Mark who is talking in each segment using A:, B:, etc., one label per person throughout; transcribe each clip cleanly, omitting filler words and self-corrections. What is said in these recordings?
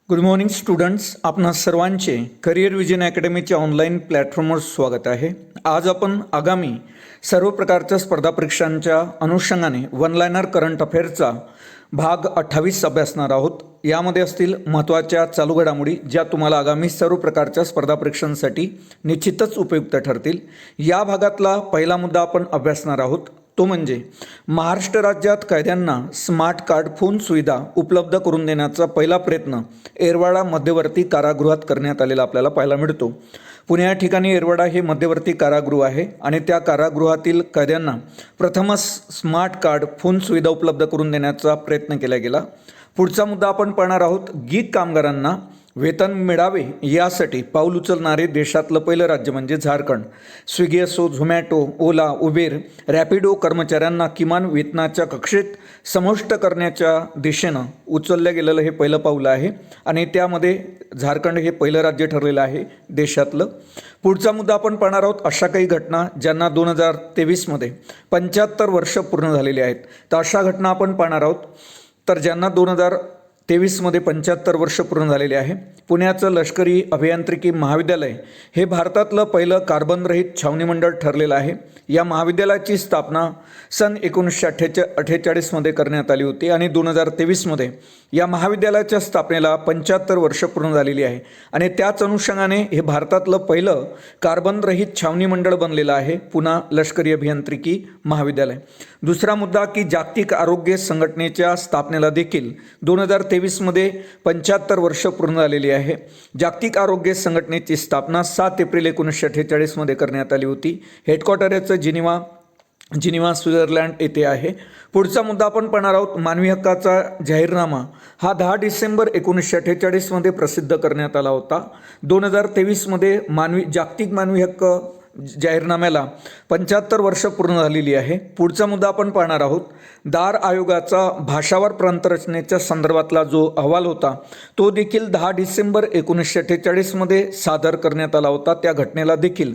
A: Good morning students, आपणा सर्वांचे career vision अकॅडमीच्या online प्लॅटफॉर्मवर स्वागत आहे. आज आपण आगामी सर्व प्रकारच्या स्पर्धा परीक्षांच्या अनुषंगाने वन लायनर करंट अफेअरचा भाग 28 अभ्यासणार आहोत. यामध्ये असतील महत्त्वाच्या चालू घडामोडी ज्या तुम्हाला आगामी सर्व प्रकारच्या स्पर्धा परीक्षांसाठी निश्चितच उपयुक्त ठरतील. या भागातला पहिला मुद्दा आपण अभ्यासणार आहोत, तो म्हणजे महाराष्ट्र राज्यात कैद्यांना स्मार्ट कार्ड फोन सुविधा उपलब्ध करून देण्याचा पहिला प्रयत्न येरवाडा मध्यवर्ती कारागृहात करण्यात आलेला आपल्याला पाहायला मिळतो. पुणे या ठिकाणी येरवाडा हे मध्यवर्ती कारागृह आहे आणि त्या कारागृहातील कैद्यांना प्रथमच स्मार्ट कार्ड फोन सुविधा उपलब्ध करून देण्याचा प्रयत्न केला गेला. पुढचा मुद्दा आपण पाहणार आहोत. गीग कामगारांना वेतन मिळावे यासाठी पाऊल उचलणारे देशातलं पहिलं राज्य म्हणजे झारखंड. स्विगी असो, झोमॅटो, ओला, उबेर, रॅपिडो कर्मचाऱ्यांना किमान वेतनाच्या कक्षेत समाविष्ट करण्याच्या दिशेनं उचललं गेलेलं हे पहिलं पाऊल आहे आणि त्यामध्ये झारखंड हे पहिलं राज्य ठरलेलं आहे देशातलं. पुढचा मुद्दा आपण पाहणार आहोत. अशा काही घटना ज्यांना 2023मध्ये 75 वर्ष पूर्ण झालेली आहेत. तर अशा घटना आपण पाहणार आहोत. तर ज्यांना 2023मध्ये 75 वर्ष पूर्ण झालेले आहे. पुण्याचं लष्करी अभियांत्रिकी महाविद्यालय हे भारतातलं पहिलं कार्बनरहित छावणी मंडळ ठरलेलं आहे. या महाविद्यालयाची स्थापना सन 1948मध्ये करण्यात आली होती आणि 2023मध्ये या महाविद्यालयाच्या स्थापनेला 75 वर्ष पूर्ण झालेली आहे आणि त्याच अनुषंगाने हे भारतातलं पहिलं कार्बनरहित छावणी मंडळ बनलेलं आहे, पुणा लष्करी अभियांत्रिकी महाविद्यालय. दुसरा मुद्दा की जागतिक आरोग्य संघटनेच्या स्थापनेला देखील 2023मध्ये 75 वर्ष पूर्ण झालेली आहे. जागतिक आरोग्य संघटनेची स्थापना 7 एप्रिल 1948मध्ये करण्यात आली होती. हेडक्वार्टर याचं जिनिव्हा स्वित्झर्लंड येथे आहे. पुढचा मुद्दा आपण पाहणार आहोत. मानवी हक्काचा जाहीरनामा हा 10 डिसेंबर 1948मध्ये प्रसिद्ध करण्यात आला होता. 2023मध्ये जागतिक मानवी हक्क जाहीरनाम्याला 75 वर्ष पूर्ण झालेली आहे. पुढचा मुद्दा आपण पाहणार आहोत. दार आयोगाचा भाषावार प्रांतरचनेच्या संदर्भातला जो अहवाल होता तो देखील 10 डिसेंबर 1948मध्ये सादर करण्यात आला होता. त्या घटनेला देखील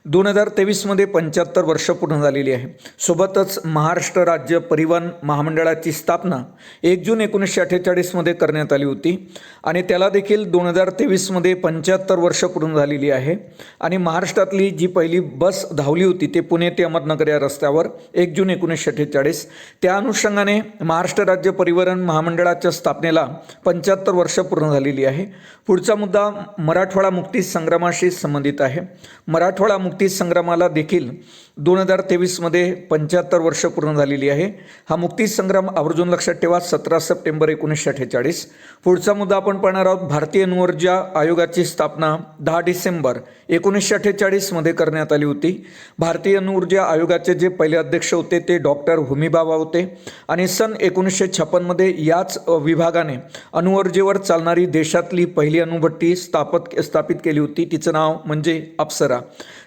A: 2023मध्ये 75 वर्ष पूर्ण झालेली आहे. सोबतच महाराष्ट्र राज्य परिवहन महामंडळाची स्थापना 1 जून 1948मध्ये करण्यात आली होती आणि त्याला देखील 2023मध्ये 75 वर्ष पूर्ण झालेली आहे. आणि महाराष्ट्रातली जी पहिली बस धावली होती ते पुणे ते अहमदनगर या रस्त्यावर 1 जून 1948. त्या अनुषंगाने महाराष्ट्र राज्य परिवहन महामंडळाच्या स्थापनेला 75 वर्ष पूर्ण झालेली आहे. पुढचा मुद्दा मराठवाडा मुक्ती संग्रामाशी संबंधित आहे. मराठवाडा मुक्ती संग्रामाला देखील 2023मध्ये 75 वर्ष पूर्ण झालेली आहे. हा मुक्ती संग्राम आवर्जून लक्षात ठेवा, 17 सप्टेंबर 1948. पुढचा मुद्दा आपण पाहणार आहोत. भारतीय अणुऊर्जा आयोगाची स्थापना 10 डिसेंबर 1948मध्ये करण्यात आली होती. भारतीय अणुऊर्जा आयोगाचे जे पहिले अध्यक्ष होते ते डॉक्टर होमी भाभा होते आणि सन 1956मध्ये याच विभागाने अणुऊर्जेवर चालणारी देशातली पहिली अणुभट्टी स्थापित केली होती. तिचं नाव म्हणजे अप्सरा.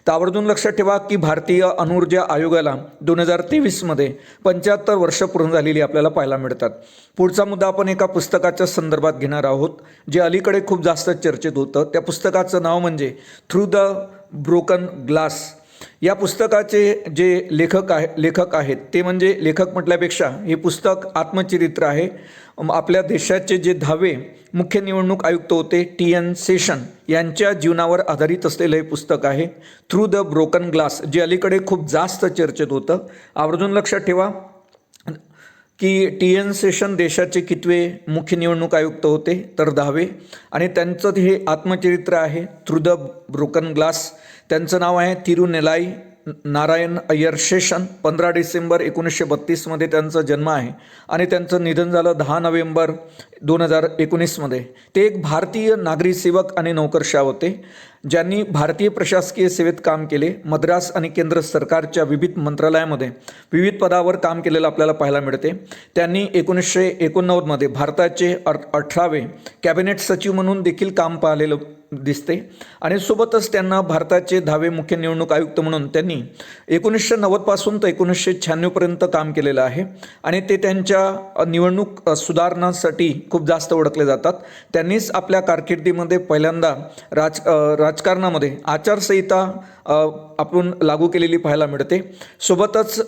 A: तर आवर्जून लक्षात ठेवा की भारतीय अणुऊर्जा आयोगाला 2023मध्ये 75 वर्ष पूर्ण झालेली आपल्याला पाहायला मिळतात. पुढचा मुद्दा आपण एका पुस्तकाच्या संदर्भात घेणार आहोत जे अलीकडे खूप जास्त चर्चेत होतं. त्या पुस्तकाचं नाव म्हणजे थ्रू द ब्रोकन ग्लास. या पुस्तकाचे जे लेखक आहेत ते म्हणजे लेखक म्हटल्यापेक्षा हे पुस्तक आत्मचरित्र आहे. आपल्या देशाचे जे 10वे मुख्य निवडणूक आयुक्त होते TN सेशन यांच्या जीवनावर आधारित असलेलं हे पुस्तक आहे थ्रू द ब्रोकन ग्लास, जे अलीकडे खूप जास्त चर्चेत होतं. आवर्जून लक्षात ठेवा की TN सेशन देशाचे कितवे मुख्य निवडणूक आयुक्त होते, तर 10वे, आणि त्यांचं हे आत्मचरित्र आहे थ्रू द ब्रोकन ग्लास. त्यांचं नाव आहे तिरुनेलाई नारायण अय्यर शेषन. 15 डिसेंबर 1932मध्ये त्यांचा जन्म आहे आणि त्यांचं निधन झालं 10 नोव्हेंबर 2019मध्ये. ते एक भारतीय नागरी सेवक आणि नोकरशाह होते ज्यांनी भारतीय प्रशासकीय सेवेत काम केले. मद्रास आणि केंद्र सरकारच्या विविध मंत्रालयामध्ये विविध पदावर काम केलेलं आपल्याला पाहायला मिळते. त्यांनी 1989मध्ये भारताचे 18वे कॅबिनेट सचिव म्हणून देखील काम पाहिलेलं दिसते आणि सोबतच त्यांना भारताचे 10वे मुख्य निवडणूक आयुक्त म्हणून त्यांनी 1990 पासून तर 1996पर्यंत काम केलेलं आहे आणि ते त्यांच्या निवडणूक सुधारणासाठी खूप जास्त ओळखले जातात. त्यांनीच आपल्या कारकिर्दीमध्ये पहिल्यांदा राजकारणामध्ये आचारसंहिता आपण लागू केलेली पाहायला मिळते. सोबतच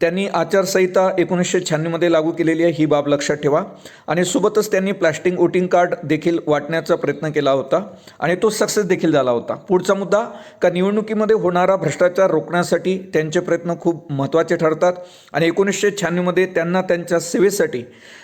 A: त्यांनी आचारसंहिता 1996मध्ये लागू केलेली आहे, ही बाब लक्षात ठेवा. आणि सोबतच त्यांनी प्लास्टिक वोटिंग कार्ड देखील वाटण्याचा प्रयत्न केला होता आणि तो सक्सेस देखील झाला होता. पुढचा मुद्दा का निवडणुकीमध्ये होणारा भ्रष्टाचार रोखण्यासाठी त्यांचे प्रयत्न खूप महत्त्वाचे ठरतात आणि 1996मध्ये त्यांना त्यांच्या सेवेसाठी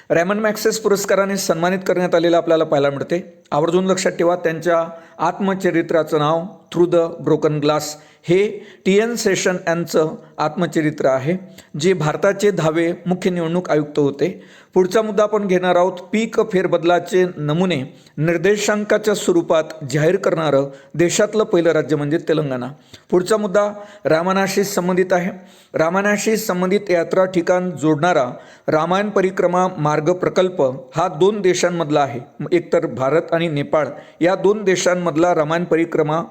A: रॅमन मॅक्सेस पुरस्काराने सन्मानित करण्यात आलेलं आपल्याला पाहायला मिळते. आवर्जून लक्षात ठेवा, त्यांच्या आत्मचरित्राचं नाव थ्रू द ब्रोकन ग्लास हे TN सेशन यांचं आत्मचरित्र आहे, जे भारताचे 10वे मुख्य निवडणूक आयुक्त होते. पुढचा मुद्दा आपण घेणार आहोत, पीक फेरबदलाचे नमुने निर्देशांकाच्या स्वरूपात जाहीर करणारं देशातलं पहिलं राज्य म्हणजे तेलंगणा. पुढचा मुद्दा रामायणाशी संबंधित आहे. रामायणाशी संबंधित यात्रा ठिकाण जोडणारा रामायण परिक्रमा मार्ग प्रकल्प हा 2 देशांमधला आहे. एकतर भारत आणि नेपाळ या 2 देशांमधला रामायण परिक्रमा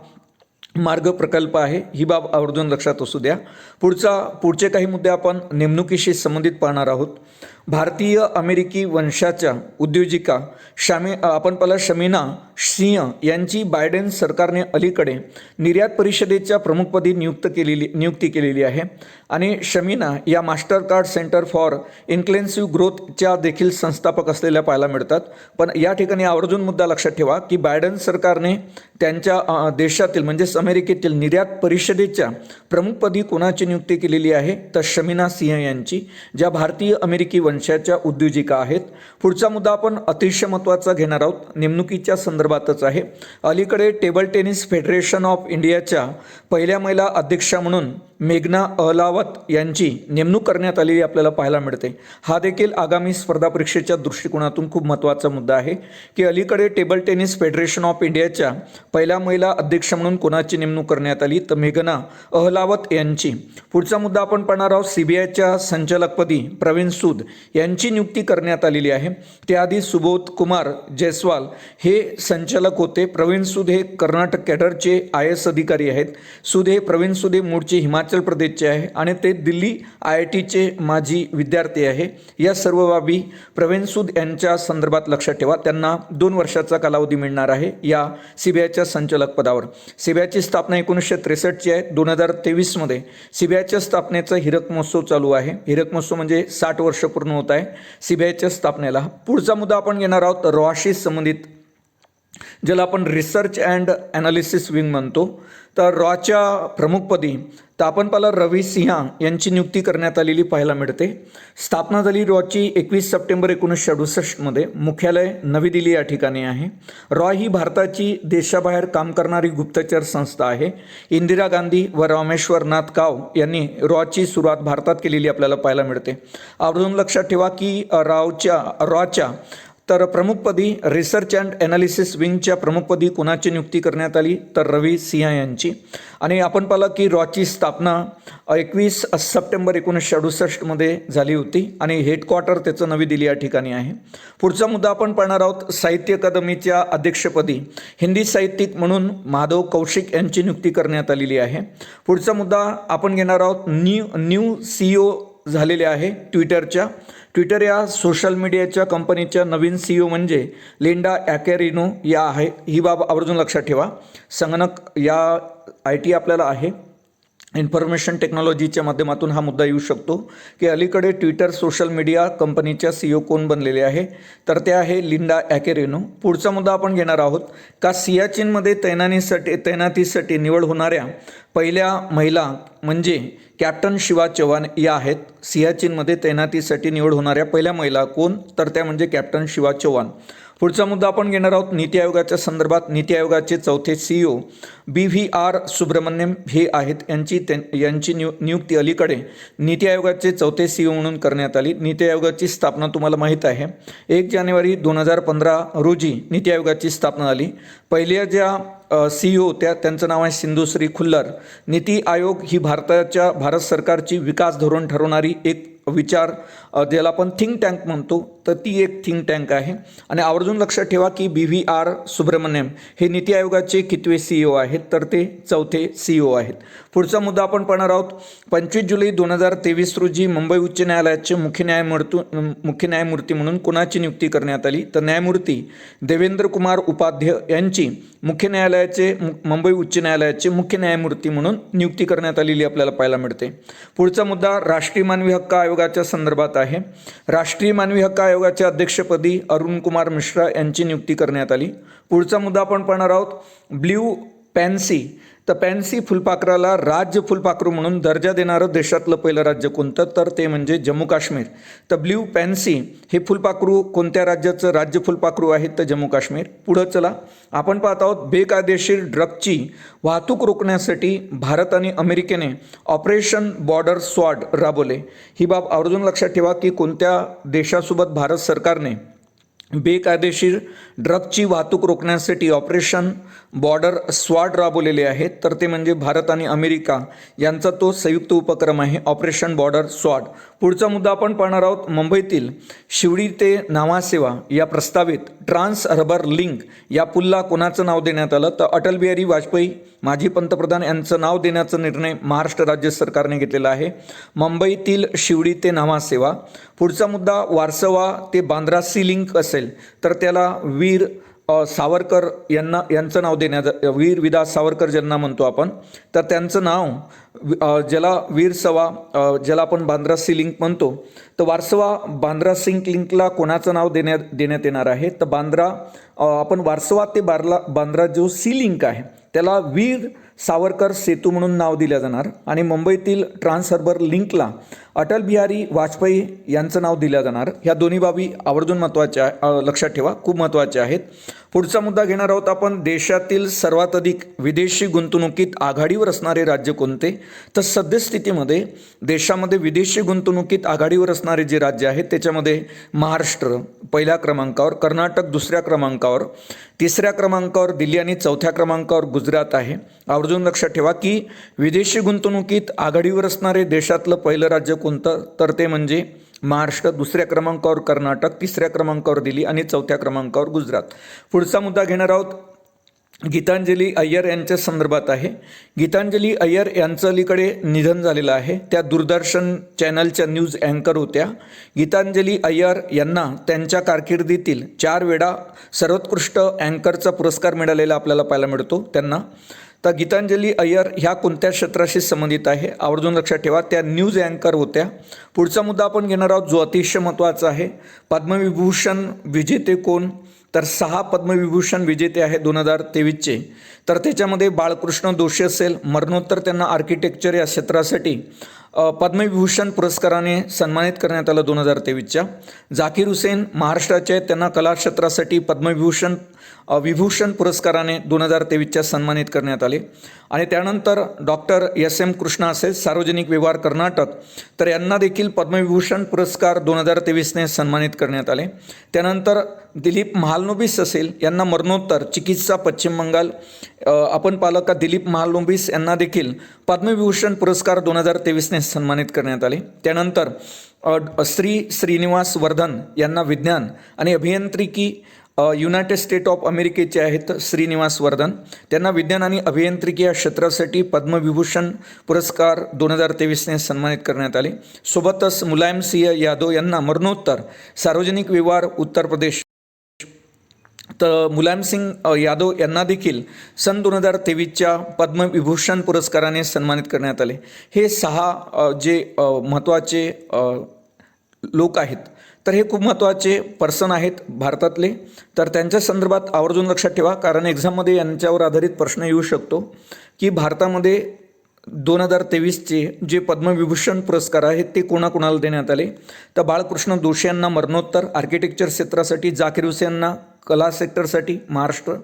A: मार्ग प्रकल्प आहे, ही बाब आवर्जून लक्षात असू द्या. पुढचे काही मुद्दे आपण नेमणुकीशी संबंधित पाहणार आहोत. भारतीय अमेरिकी वंशाच्या उद्योजिका आपण पाहिलं शमीना सिंह यांची बायडेन सरकारने अलीकडे निर्यात परिषदेच्या प्रमुखपदी नियुक्ती केलेली आहे आणि शमीना या मास्टर कार्ड सेंटर फॉर इन्क्लेन्सिव्ह ग्रोथच्या देखील संस्थापक असलेल्या पाहायला मिळतात. पण या ठिकाणी आवर्जून मुद्दा लक्षात ठेवा की बायडेन सरकारने त्यांच्या देशातील म्हणजेच अमेरिकेतील निर्यात परिषदेच्या प्रमुखपदी कोणाची नियुक्ती केलेली आहे तर शमीना सिंह यांची, ज्या भारतीय अमेरिकी वंशाच्या उद्योजिका आहेत. पुढचा मुद्दा आपण अतिशय महत्त्वाचा घेणार आहोत, नेमणुकीच्या संदर्भातच आहे. अलीकडे टेबल टेनिस फेडरेशन ऑफ इंडियाच्या पहिल्या महिला अध्यक्षा म्हणून मेघना अहलावत यांची नेमणूक करण्यात आलेली आपल्याला पाहायला मिळते. हा देखील आगामी स्पर्धा परीक्षेच्या दृष्टिकोनातून खूप महत्त्वाचा मुद्दा आहे की अलीकडे टेबल टेनिस फेडरेशन ऑफ इंडियाच्या पहिल्या महिला अध्यक्ष म्हणून कोणाची नेमणूक करण्यात आली तर मेघना अहलावत यांची. पुढचा मुद्दा आपण पाहणार आहोत, CBIच्या संचालकपदी प्रवीण सूद यांची नियुक्ती करण्यात आलेली आहे. त्याआधी सुबोध कुमार जयस्वाल हे संचालक होते. प्रवीण सूद हे कर्नाटक कॅडरचे IAS अधिकारी आहेत. प्रवीण सूद हे मूळचे हिमाचल प्रदेशचे आहे आणि ते दिल्ली IITचे माजी विद्यार्थी आहे. या सर्व बाबी प्रवीण सूद यांच्या संदर्भात लक्षात ठेवा. त्यांना 2 वर्षाचा कालावधी मिळणार आहे या CBIच्या संचालक पदावर. CBIची स्थापना 1963ची आहे. 2023मध्ये CBIच्या स्थापनेचा हीरक महोत्सव चालू आहे. हीरक महोत्सव म्हणजे 60 वर्ष पूर्ण होत आहे CBIच्या स्थापनेला. पुढचा मुद्दा आपण घेणार आहोत रॉशी संबंधित, ज्याला आपण रिसर्च अँड ॲनालिसिस विंग म्हणतो. तर रॉच्या प्रमुखपदी तर आपण पाहिलं रवी सिंह यांची नियुक्ती करण्यात आलेली पाहायला मिळते. स्थापना झाली रॉची 21 सप्टेंबर 1968मध्ये. मुख्यालय नवी दिल्ली या ठिकाणी आहे. रॉ ही भारताची देशाबाहेर काम करणारी गुप्तचर संस्था आहे. इंदिरा गांधी व रामेश्वर नाथ काव यांनी रॉची सुरुवात भारतात केलेली आपल्याला पाहायला मिळते. आवर्जून लक्षात ठेवा की रॉच्या तर प्रमुखपदी रिसर्च अँड ॲनालिसिस विंगच्या प्रमुखपदी कोणाची नियुक्ती करण्यात आली तर रवी सिंह यांची. आणि आपण पाहिलं की रॉची स्थापना 21 सप्टेंबर 1968मध्ये झाली होती आणि हेडक्वार्टर त्याचं नवी दिल्ली या ठिकाणी आहे. पुढचा मुद्दा आपण पाहणार आहोत, साहित्य अकादमीच्या अध्यक्षपदी हिंदी साहित्यिक म्हणून माधव कौशिक यांची नियुक्ती करण्यात आलेली आहे. पुढचा मुद्दा आपण घेणार आहोत, न्यू CEO झालेले आहे ट्विटर या सोशल मीडियाच्या कंपनीच्या नवीन CEO म्हणजे लिंडा ॲकेरिनो या आहे. ही बाब आवर्जून लक्षात ठेवा. संगणक या IT आपल्याला आहे. इन्फॉर्मेशन टेक्नॉलॉजीच्या माध्यमातून हा मुद्दा येऊ शकतो की अलीकडे ट्विटर सोशल मीडिया कंपनीच्या CEO कोण बनलेले आहे तर ते आहे लिंडा ॲकेरिनो. पुढचा मुद्दा आपण घेणार आहोत का सियाचीनमध्ये तैनातीसाठी निवड होणाऱ्या पहिल्या महिला म्हणजे कॅप्टन शिवा चव्हाण या आहेत. सियाचीनमध्ये तैनातीसाठी निवड होणाऱ्या पहिल्या महिला कोण तर त्या म्हणजे कॅप्टन शिवा चव्हाण. पुढचा मुद्दा आपण घेणार आहोत नीती आयोगाच्या संदर्भात. नीती आयोगाचे चौथे CEO BVR सुब्रमण्यम हे आहेत. यांची नियुक्ती अलीकडे नीती आयोगाचे चौथे CEO म्हणून करण्यात आली. नीती आयोगाची स्थापना तुम्हाला माहीत आहे 1 जानेवारी 2015 रोजी नीती आयोगाची स्थापना झाली. पहिल्या ज्या CEO त्यांचं नाव आहे सिंधुश्री खुल्लर. नीती आयोग ही भारत सरकारची विकास धोरण ठरवणारी एक विचार ज्याला आपण थिंक टँक म्हणतो, तर ती एक थिंक टँक आहे. आणि आवर्जून लक्षात ठेवा की BVR सुब्रमण्यम हे नीती आयोगाचे कितवे CEO आहेत, तर ते 4थे CEO आहेत. पुढचा मुद्दा आपण पाहणार आहोत. 25 जुलै 2023 रोजी मुंबई उच्च न्यायालयाचे मुख्य न्यायमूर्ती म्हणून कुणाची नियुक्ती करण्यात आली, तर न्यायमूर्ती देवेंद्र कुमार उपाध्याय यांची मुंबई उच्च न्यायालयाचे मुख्य न्यायमूर्ती म्हणून नियुक्ती करण्यात आलेली आपल्याला पाहायला मिळते. पुढचा मुद्दा राष्ट्रीय मानवी हक्क आयोगाच्या संदर्भात आहे. राष्ट्रीय मानवी हक्क आयोगाच्या अध्यक्षपदी अरुण कुमार मिश्रा यांची नियुक्ती करण्यात आली. पुढचा मुद्दा आपण पाहणार आहोत. ब्ल्यू पॅन्सी, तर पॅन्सी फुलपाखराला राज्य फुलपाखरू म्हणून दर्जा देणारं देशातलं पहिलं राज्य कोणतं, तर ते म्हणजे जम्मू काश्मीर. तर ब्ल्यू पॅन्सी हे फुलपाखरू कोणत्या राज्याचं राज्य फुलपाखरू आहे, तर जम्मू काश्मीर. पुढं चला आपण पाहत आहोत. बेकायदेशीर ड्रगची वाहतूक रोखण्यासाठी भारत आणि अमेरिकेने ऑपरेशन बॉर्डर स्वॉर्ड राबवले. ही बाब आवर्जून लक्षात ठेवा की कोणत्या देशासोबत भारत सरकारने बेकायदेशीर ड्रगची वाहतूक रोखण्यासाठी ऑपरेशन बॉर्डर स्वॉर्ड राबवलेले आहेत, तर ते म्हणजे भारत आणि अमेरिका यांचा तो संयुक्त उपक्रम आहे ऑपरेशन बॉर्डर स्वॉर्ड. पुढचा मुद्दा आपण पाहणार आहोत. मुंबईतील शिवडी ते नावासेवा या प्रस्तावित ट्रान्स हार्बर लिंक या पुलला कोणाचं नाव देण्यात आलं, तर अटल बिहारी वाजपेयी माजी पंतप्रधान यांचं नाव देण्याचा निर्णय महाराष्ट्र राज्य सरकारने घेतलेला आहे. मुंबईतील शिवडी ते नावासेवा. पुढचा मुद्दा वारसवा ते बांद्रा सी लिंक असेल तर त्याला वीर सावरकर यांचं नाव वीर विलास सावरकर ज्यांना म्हणतो आपण, तर त्यांचं नाव ज्याला ज्याला आपण बांद्रा सी लिंक म्हणतो, तर वारसवा बांद्रा सी लिंकला कोणाचं नाव देण्यात येणार आहे, तर आपण वारसवा ते बांद्रा जो सी लिंक आहे त्याला वीर सावरकर सेतू म्हणून नाव दिलं जाणार. आणि मुंबईतील ट्रान्स हार्बर लिंकला अटल बिहारी वाजपेयी यांचं नाव दिलं जाणार. ह्या दोन्ही बाबी आवर्जून महत्त्वाच्या लक्षात ठेवा, खूप महत्त्वाच्या आहेत. पुढचा मुद्दा घेणार आहोत आपण. देशातील सर्वात अधिक विदेशी गुंतवणुकीत आघाडीवर असणारे राज्य कोणते, तर सद्यस्थितीमध्ये देशामध्ये विदेशी गुंतवणुकीत आघाडीवर असणारे जे राज्य आहेत त्याच्यामध्ये महाराष्ट्र पहिल्या क्रमांकावर, कर्नाटक दुसऱ्या क्रमांकावर, तिसऱ्या क्रमांकावर दिल्ली आणि चौथ्या क्रमांकावर गुजरात आहे. आवर्जून लक्षात ठेवा की विदेशी गुंतवणुकीत आघाडीवर असणारे देशातलं पहिलं राज्य कोणतं, तर ते म्हणजे महाराष्ट्र, दुसऱ्या क्रमांकावर कर्नाटक, तिसऱ्या क्रमांकावर दिल्ली आणि चौथ्या क्रमांकावर गुजरात. पुढचा मुद्दा घेणार आहोत. गीतांजली अय्यर यांच्या संदर्भात आहे. गीतांजली अय्यर यांचं अलीकडे निधन झालेलं आहे. त्या दूरदर्शन चॅनलच्या न्यूज अँकर होत्या. गीतांजली अय्यर यांना त्यांच्या कारकिर्दीतील 4 वेळा सर्वोत्कृष्ट अँकरचा पुरस्कार मिळालेला आपल्याला पाहायला मिळतो त्यांना. तर गीतांजली अय्यर ह्या कोणत्या क्षेत्राशी संबंधित आहे, आवर्जून लक्षात ठेवा, त्या न्यूज अँकर होत्या. पुढचा मुद्दा आपण घेणार आहोत जो अतिशय महत्त्वाचा आहे. पद्मविभूषण विजेते कोण, तर 6 पद्मविभूषण विजेते आहे 2023चे. तर त्याच्यामध्ये बाळकृष्ण दोषी असेल, मरणोत्तर त्यांना आर्किटेक्चर या क्षेत्रासाठी पद्मविभूषण पुरस्काराने सन्मानित करण्यात आलं 2023च्या. झाकीर हुसेन महाराष्ट्राचे, त्यांना कला क्षेत्रासाठी विभूषण पुरस्काराने 2023च्या सन्मानित करण्यात आले. आणि त्यानंतर डॉक्टर SM कृष्णा असेल, सार्वजनिक व्यवहार कर्नाटक, तर यांना देखील पद्मविभूषण पुरस्कार 2023ने सन्मानित करण्यात आले. त्यानंतर दिलीप महालनोबिस असेल, यांना मरणोत्तर चिकित्सा पश्चिम बंगाल आपण पाहिलं का दिलीप महालनोबिस यांना देखील पद्मविभूषण पुरस्कार 2023ने सन्मानित करण्यात आले. त्यानंतर श्रीनिवास वर्धन यांना विज्ञान आणि अभियांत्रिकी युनायटेड स्टेट ऑफ अमेरिकेचे आहेत श्रीनिवास वर्धन, त्यांना विज्ञान आणि अभियांत्रिकी या क्षेत्रासाठी पद्मविभूषण पुरस्कार 2023ने सन्मानित करण्यात आले. सोबतच मुलायम सिंह यादव यांना मरणोत्तर सार्वजनिक व्यवहार उत्तर प्रदेश, तर मुलायम सिंग यादव यांना देखील सन 2023च्या पद्मविभूषण पुरस्काराने सन्मानित करण्यात आले. हे 6 जे महत्त्वाचे लोक आहेत, तर हे खूप महत्त्वाचे पर्सन आहेत भारतातले. तर त्यांच्या संदर्भात आवर्जून लक्षात ठेवा, कारण एक्झाममध्ये यांच्यावर आधारित प्रश्न येऊ शकतो की भारतामध्ये 2023चे जे पद्मविभूषण पुरस्कार आहेत ते कोणाकोणाला देण्यात आले. तर बाळकृष्ण दोषी यांना मरणोत्तर आर्किटेक्चर क्षेत्रासाठी, झाकीर हुसेन यांना कला सेक्टरसाठी महाराष्ट्र,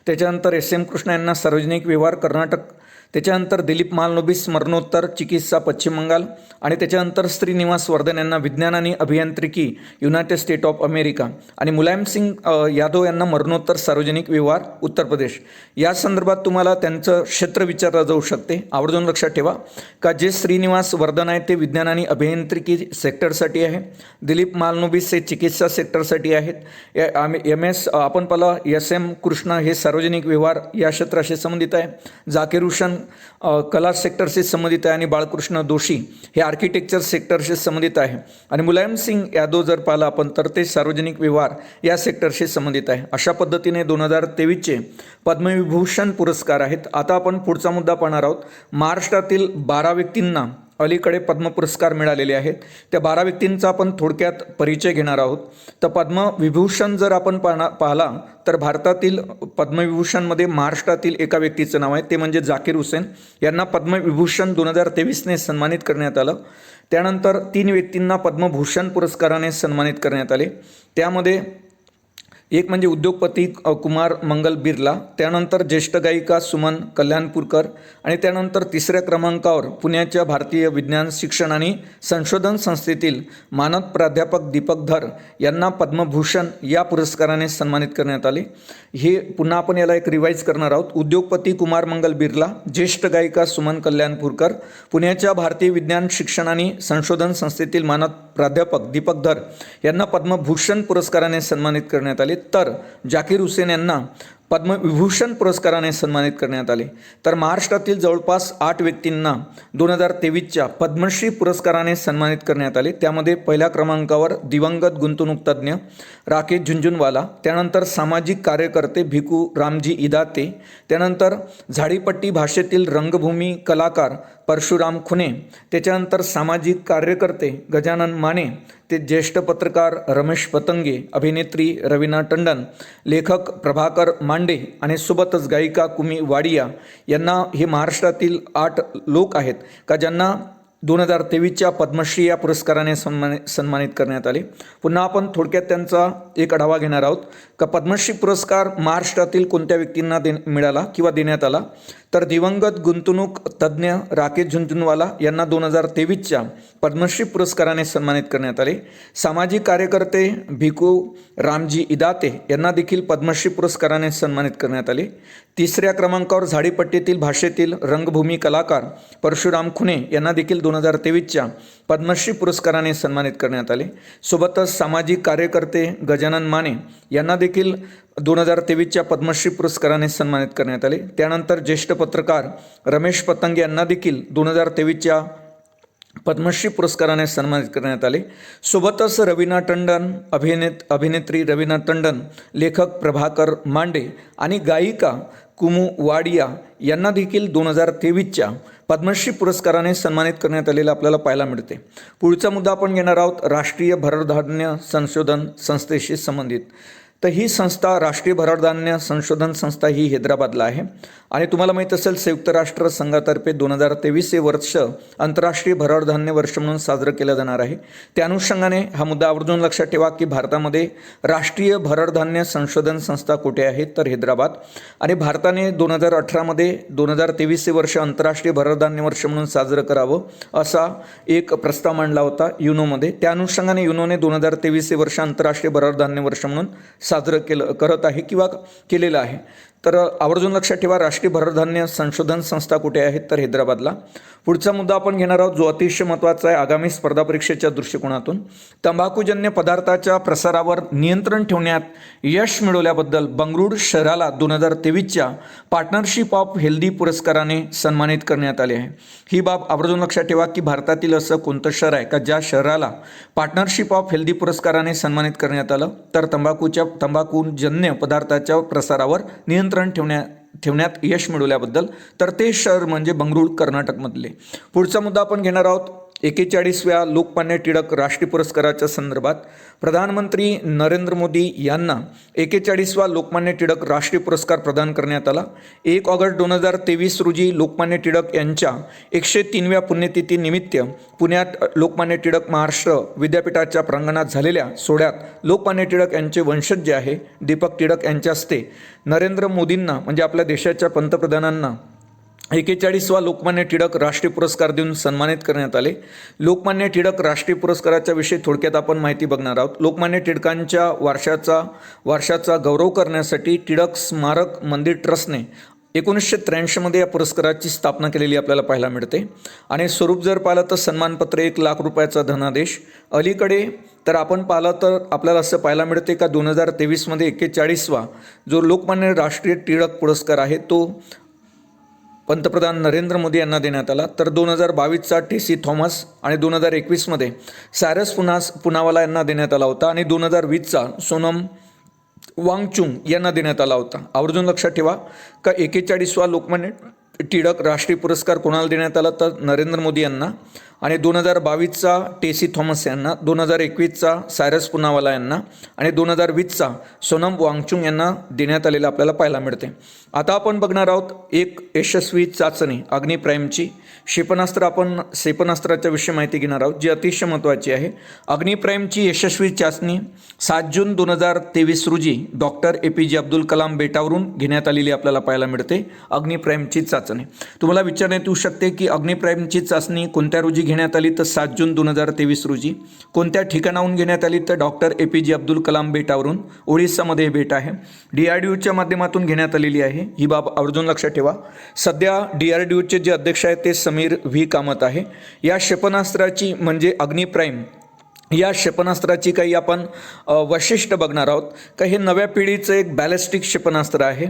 A: त्याच्यानंतर SM कृष्णा यांना सार्वजनिक व्यवहार कर्नाटक, त्याच्यानंतर दिलीप महालनोबिस मरणोत्तर चिकित्सा पश्चिम बंगाल आणि त्याच्यानंतर श्रीनिवास वर्धन यांना विज्ञान आणि अभियांत्रिकी युनायटेड स्टेट ऑफ अमेरिका आणि मुलायम सिंग यादव यांना मरणोत्तर सार्वजनिक व्यवहार उत्तर प्रदेश. या संदर्भात तुम्हाला त्यांचं क्षेत्र विचारलं जाऊ शकते. आवर्जून लक्षात ठेवा का जे श्रीनिवास वर्धन आहे ते विज्ञान आणि अभियांत्रिकी सेक्टरसाठी आहे, दिलीप महालनोबिस हे चिकित्सा सेक्टरसाठी आहेत, MS आपण पाहिलं SM कृष्ण हे सार्वजनिक व्यवहार या क्षेत्राशी संबंधित आहे, जाकीर हुसेन कला सेक्टरशी संबंधित आहे आणि बाळकृष्ण दोषी हे आर्किटेक्चर सेक्टरशी संबंधित आहे आणि मुलायम सिंग यादव जर पाहिलं आपण तर ते सार्वजनिक व्यवहार या सेक्टरशी संबंधित आहे. अशा पद्धतीने 2023चे पद्मविभूषण पुरस्कार आहेत. आता आपण पुढचा मुद्दा पाहणार आहोत. महाराष्ट्रातील 12 व्यक्तींना अलीकडे पद्म पुरस्कार मिळालेले आहेत. त्या 12 व्यक्तींचा आपण थोडक्यात परिचय घेणार आहोत. तर पद्मविभूषण जर आपण पाहला तर भारतातील पद्मविभूषणमध्ये महाराष्ट्रातील एका व्यक्तीचं नाव आहे, ते म्हणजे जाकीर हुसेन यांना पद्मविभूषण 2023ने सन्मानित करण्यात आलं. त्यानंतर 3 व्यक्तींना पद्मभूषण पुरस्काराने सन्मानित करण्यात आले. त्यामध्ये एक म्हणजे उद्योगपती कुमार मंगल बिर्ला, त्यानंतर ज्येष्ठ गायिका सुमन कल्याणपूरकर आणि त्यानंतर 3ऱ्या क्रमांकावर पुण्याच्या भारतीय विज्ञान शिक्षण आणि संशोधन संस्थेतील मानद प्राध्यापक दीपक धर यांना पद्मभूषण या पुरस्काराने सन्मानित करण्यात आले. हे पुन्हा आपण याला एक रिवाईज करणार आहोत. उद्योगपती कुमार मंगल बिर्ला, ज्येष्ठ गायिका सुमन कल्याणपूरकर, पुण्याच्या भारतीय विज्ञान शिक्षण आणि संशोधन संस्थेतील मानद प्राध्यापक दीपक धर यांना पद्मभूषण पुरस्काराने सन्मानित करण्यात आले. तर जाकीर हुसेन यांना पद्मविभूषण पुरस्काराने सन्मानित करण्यात आले. तर महाराष्ट्रातील जवळपास 8 व्यक्तींना 2023च्या पद्मश्री पुरस्काराने सन्मानित करण्यात आले. त्यामध्ये पहिल्या क्रमांकावर दिवंगत गुंतवणूक तज्ज्ञ राकेश झुंझुनवाला, त्यानंतर सामाजिक कार्यकर्ते भिकू रामजी इदाते, त्यानंतर झाडीपट्टी भाषेतील रंगभूमी कलाकार परशुराम खुने, त्याच्यानंतर सामाजिक कार्यकर्ते गजानन माने, ते ज्येष्ठ पत्रकार रमेश पतंगे, अभिनेत्री रवीना टंडन, लेखक प्रभाकर मांडे आणि सोबतच गायिका कुमी वाडिया यांना हे महाराष्ट्रातील 8 लोक आहेत का ज्यांना 2023च्या पद्मश्री या पुरस्काराने सन्मानित करण्यात आले. पुन्हा आपण थोडक्यात त्यांचा एक आढावा घेणार आहोत का पद्मश्री पुरस्कार महाराष्ट्रातील कोणत्या व्यक्तींना मिळाला किंवा देण्यात आला. तर दिवंगत गुंतवणूक तज्ज्ञ राकेश झुंझुनवाला यांना 2023च्या पद्मश्री पुरस्काराने सन्मानित करण्यात आले. सामाजिक कार्यकर्ते भिकू रामजी इदाते यांना देखील पद्मश्री पुरस्काराने सन्मानित करण्यात आले. 3ऱ्या क्रमांकावर झाडीपट्टीतील भाषेतील रंगभूमी कलाकार परशुराम खुने यांना देखील 2023च्या पद्मश्री पुरस्काराने सन्मानित करण्यात आले. सोबतच सामाजिक कार्यकर्ते गजानन माने यांना देखील 2023च्या पद्मश्री पुरस्काराने सन्मानित करण्यात आले. त्यानंतर ज्येष्ठ पत्रकार रमेश पतंगे यांना देखील 2023च्या पद्मश्री पुरस्काराने सन्मानित करण्यात आले. सोबतच रवीना टंडन, अभिनेत्री रवीना टंडन, लेखक प्रभाकर मांडे आणि गायिका कुमू वाडिया यांना देखील 2023च्या पद्मश्री पुरस्काराने सन्मानित करण्यात आलेलं आपल्याला पाहायला मिळते. पुढचा मुद्दा आपण घेणार आहोत राष्ट्रीय भरडधान्य संशोधन संस्थेशी संबंधित. तर ही संस्था राष्ट्रीय भरडधान्य संशोधन संस्था ही हैदराबादला आहे आणि तुम्हाला माहीत असेल संयुक्त राष्ट्र संघातर्फे 2023 हे वर्ष आंतरराष्ट्रीय भरडधान्य वर्ष म्हणून साजरं केलं जाणार आहे. त्या अनुषंगाने हा मुद्दा आवर्जून लक्षात ठेवा की भारतामध्ये राष्ट्रीय भरडधान्य संशोधन संस्था कुठे आहे तर हैदराबाद. आणि भारताने 2018मध्ये 2023 हे वर्ष आंतरराष्ट्रीय भरडधान्य वर्ष म्हणून साजरं करावं असा एक प्रस्ताव मांडला होता युनोमध्ये. त्या अनुषंगाने युनोने 2023 हे वर्ष आंतरराष्ट्रीय भरडधान्य वर्ष म्हणून साजरं करत आहे किंवा केलेलं आहे. तर आवर्जून लक्षात ठेवा राष्ट्रीय भरडधान्य संशोधन संस्था कुठे आहेत तर हैदराबादला. पुढचा मुद्दा आपण घेणार आहोत जो अतिशय महत्त्वाचा आहे आगामी स्पर्धा परीक्षेच्या दृष्टिकोनातून. तंबाखूजन्य पदार्थाच्या प्रसारावर नियंत्रण ठेवण्यात यश मिळवल्याबद्दल बंगळुरू शहराला 2023च्या पार्टनरशिप ऑफ हेल्दी पुरस्काराने सन्मानित करण्यात आले आहे. ही बाब आवर्जून लक्षात ठेवा की भारतातील असं कोणतं शहर आहे का ज्या शहराला पार्टनरशिप ऑफ हेल्दी पुरस्काराने सन्मानित करण्यात आलं तर तंबाखूजन्य पदार्थाच्या प्रसारावर नियंत्रण ठेवण्यात यश मिळवल्याबद्दल. तर ते शहर म्हणजे बंगळुरू कर्नाटकमधले. पुढचा मुद्दा आपण घेणार आहोत 41व्या लोकमान्य टिळक राष्ट्रीय पुरस्काराच्या संदर्भात. प्रधानमंत्री नरेंद्र मोदी यांना 41वा लोकमान्य टिळक राष्ट्रीय पुरस्कार प्रदान करण्यात आला. 1 ऑगस्ट 2023 रोजी लोकमान्य टिळक यांच्या 103व्या पुण्यतिथीनिमित्त पुण्यात लोकमान्य टिळक महाराष्ट्र विद्यापीठाच्या प्रांगणात झालेल्या सोहळ्यात लोकमान्य टिळक यांचे वंशज जे आहे दीपक टिळक यांच्या हस्ते नरेंद्र मोदींना म्हणजे आपल्या देशाच्या पंतप्रधानांना 41वा लोकमान्य टिळक राष्ट्रीय पुरस्कार देऊन सन्मानित करण्यात आले. लोकमान्य टिळक राष्ट्रीय पुरस्काराच्या विषयी थोडक्यात आपण माहिती बघणार आहोत. लोकमान्य टिळकांच्या वर्षाचा गौरव करण्यासाठी टिळक स्मारक मंदिर ट्रस्टने 1983 या पुरस्काराची स्थापना केलेली आपल्याला पाहायला मिळते. आणि स्वरूप जर पाहिलं तर सन्मानपत्र 1,00,000 रुपयाचा धनादेश. अलीकडे तर आपण पाहिलं तर आपल्याला असं पाहायला मिळते का 2023 41वा जो लोकमान्य राष्ट्रीय टिळक पुरस्कार आहे तो पंतप्रधान नरेंद्र मोदी यांना देण्यात आला. तर 2022चा टी.सी. थॉमस आणि 2021 सायरस पुनावाला यांना देण्यात आला होता आणि 2020चा सोनम वांगचुक यांना देण्यात आला होता. आवर्जून लक्षात ठेवा का 41वा लोकमान्य टिळक राष्ट्रीय पुरस्कार कोणाला देण्यात आला तर नरेंद्र मोदी यांना, आणि 2022चा टी.सी. थॉमस यांना, 2021चा सायरस पुनावाला यांना आणि 2020चा सोनम वांगचुक यांना देण्यात आलेलं आपल्याला पाहायला मिळते. आता आपण बघणार आहोत एक यशस्वी चाचणी अग्निप्राईमची. क्षेपणास्त्राच्या विषयी माहिती घेणार आहोत जी अतिशय महत्त्वाची आहे. अग्निप्राईमची यशस्वी चाचणी 7 जून 2023 रोजी डॉक्टर APJ अब्दुल कलाम बेटावरून घेण्यात आलेली आपल्याला पाहायला मिळते. अग्निप्राईमची चाचणी तुम्हाला विचारण्यात येऊ शकते की अग्निप्राईमची चाचणी कोणत्या रोजी घेण्यात आली तर 7 जून 2023 रोजी. कोणत्या ठिकाणाहून घेण्यात आली तर डॉक्टर APJ अब्दुल कलाम बेटावरून, ओडिसामध्ये हे बेट आहे. DRDOच्या माध्यमातून घेण्यात आलेली आहे. ही बाब आवर्जून लक्षात ठेवा. सध्या DRDOचे जे अध्यक्ष आहेत ते समीर व्ही कामत आहे. या क्षेपणास्त्राची म्हणजे अग्निप्राईम या क्षेपणास्त्राची काही आपण वैशिष्ट्य बघणार आहोत का हे नव्या पिढीचं एक बॅलिस्टिक क्षेपणास्त्र आहे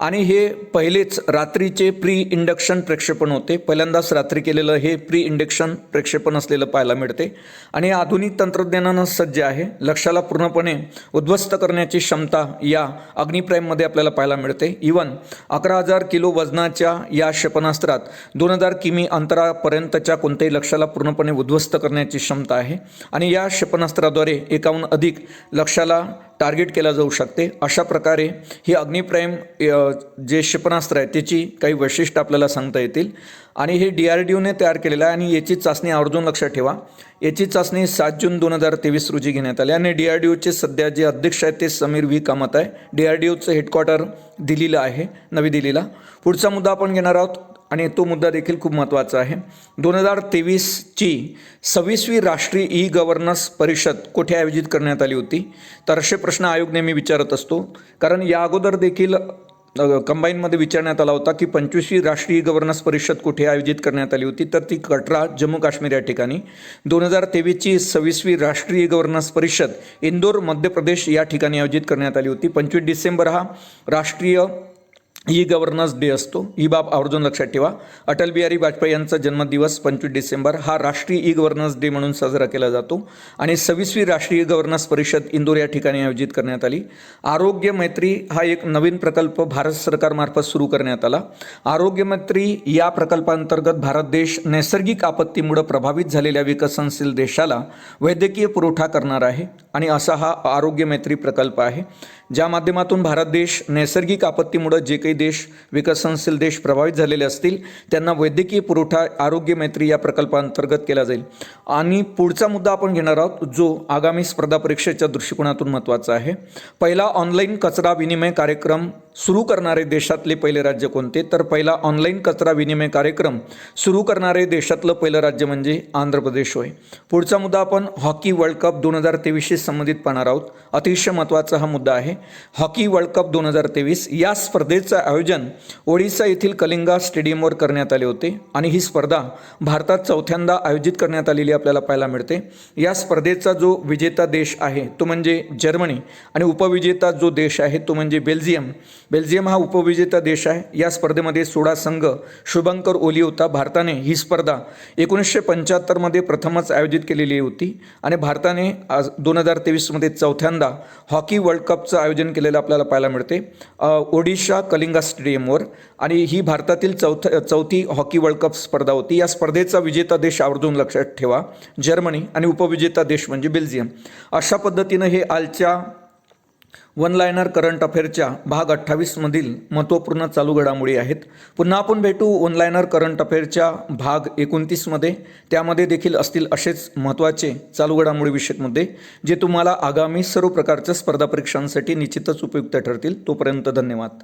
A: आणि हे पहिलेच रात्रीचे प्री इंडक्शन प्रक्षेपण होते. पहिल्यांदाच रात्री केलेलं हे प्री इंडक्शन प्रक्षेपण असलेलं पाहायला मिळते आणि आधुनिक तंत्रज्ञानानं सज्ज आहे. लक्ष्याला पूर्णपणे उद्ध्वस्त करण्याची क्षमता या अग्निप्राईममध्ये आपल्याला पाहायला मिळते. इवन 11,000 किलो वजनाच्या या क्षेपणास्त्रात 2,000 किमी अंतरापर्यंतच्या कोणत्याही लक्ष्याला पूर्णपणे उद्ध्वस्त करण्याची क्षमता आहे आणि या क्षेपणास्त्राद्वारे एकाहून अधिक लक्ष्याला टार्गेट केला जाऊ शकते. अशा प्रकारे ही अग्निप्राईम जे क्षेपणास्त्र आहे त्याची काही वैशिष्ट्य आपल्याला सांगता येतील आणि हे DRDOने तयार केलेलं आहे आणि याची चाचणी आवर्जून लक्षात ठेवा. याची चाचणी 7 जून 2023 रोजी घेण्यात आली आणि DRDOचे सध्या जे अध्यक्ष आहेत ते समीर व्ही कामत आहे. DRDOचं हेडक्वार्टर दिल्लीला आहे, नवी दिल्लीला. पुढचा मुद्दा आपण घेणार आहोत आणि तो मुद्दा देखील खूप महत्त्वाचा आहे. 2023ची 26वी राष्ट्रीय ई-गव्हर्नन्स परिषद कुठे आयोजित करण्यात आली होती तर असे प्रश्न आयोग नेहमी विचारत असतो. कारण या अगोदर देखील कंबाईनमध्ये विचारण्यात आला होता की 25वी राष्ट्रीय गव्हर्नन्स परिषद कुठे आयोजित करण्यात आली होती तर ती कटरा जम्मू काश्मीर या ठिकाणी. 2023ची 26वी राष्ट्रीय गव्हर्नन्स परिषद इंदोर मध्य प्रदेश या ठिकाणी आयोजित करण्यात आली होती. 25 डिसेंबर हा राष्ट्रीय ई-गव्हर्नन्स डे असतो. ही बाब आवर्जून लक्षात ठेवा. अटल बिहारी वाजपेयी यांचा जन्मदिवस 25 डिसेंबर हा राष्ट्रीय ई-गव्हर्नन्स डे म्हणून साजरा केला जातो आणि 26वी राष्ट्रीय गव्हर्नन्स परिषद इंदोर या ठिकाणी आयोजित करण्यात आली. आरोग्य मैत्री हा एक नवीन प्रकल्प भारत सरकारमार्फत सुरू करण्यात आला. आरोग्य मैत्री या प्रकल्पांतर्गत भारत देश नैसर्गिक आपत्तीमुळे प्रभावित झालेल्या विकसनशील देशाला वैद्यकीय पुरवठा करणार आहे आणि असा हा आरोग्य मैत्री प्रकल्प आहे ज्या माध्यमातून भारत देश नैसर्गिक आपत्तीमुळे जे काही देश विकसनशील देश प्रभावित झालेले असतील त्यांना वैद्यकीय पुरवठा आरोग्य मैत्री या प्रकल्पांतर्गत केला जाईल. आणि पुढचा मुद्दा आपण घेणार आहोत जो आगामी स्पर्धा परीक्षेच्या दृष्टिकोनातून महत्त्वाचा आहे. पहिला ऑनलाईन कचरा विनिमय कार्यक्रम सुरू करणारे देशातले पहिले राज्य कोणते तर पहिला ऑनलाईन कचरा विनिमय कार्यक्रम सुरू करणारे देशातलं पहिलं राज्य म्हणजे आंध्र प्रदेश होय. पुढचा मुद्दा आपण हॉकी वर्ल्ड कप 2023शी संबंधित पाहणार आहोत. अतिशय महत्त्वाचा हा मुद्दा आहे. हॉकी वर्ल्ड कप 2023 या स्पर्धेचं आयोजन ओडिसा येथील कलिंगा स्टेडियमवर करण्यात आले होते आणि ही स्पर्धा भारतात चौथ्यांदा आयोजित करण्यात आलेली आपल्याला पाहायला मिळते. या स्पर्धेचा जो विजेता देश आहे तो म्हणजे जर्मनी आणि उपविजेता जो देश आहे तो म्हणजे बेल्जियम हा उपविजेता देश आहे. या स्पर्धेमध्ये 16 संघ शुभंकर ओली होता. भारताने ही स्पर्धा 1975 प्रथमच आयोजित केलेली होती आणि भारताने 2023 चौथ्यांदा हॉकी वर्ल्ड कपचं आयोजन केलेलं आपल्याला पाहायला मिळते ओडिशा कलिंगा स्टेडियमवर आणि ही भारतातील चौथी हॉकी वर्ल्ड कप स्पर्धा होती. या स्पर्धेचा विजेता देश आवर्जून लक्षात ठेवा जर्मनी आणि उपविजेता देश म्हणजे बेल्जियम. अशा पद्धतीनं हे आजच्या वन लायनर करंट अफेअरच्या भाग 28 मधील महत्त्वपूर्ण चालू घडामोडी आहेत. पुन्हा आपण भेटू वन लायनर करंट अफेअरच्या भाग 29 मध्ये. त्यामध्ये देखील असतील असेच महत्त्वाचे चालू घडामोडी विषयक मुद्दे जे तुम्हाला आगामी सर्व प्रकारच्या स्पर्धा परीक्षांसाठी निश्चितच उपयुक्त ठरतील. तोपर्यंत धन्यवाद.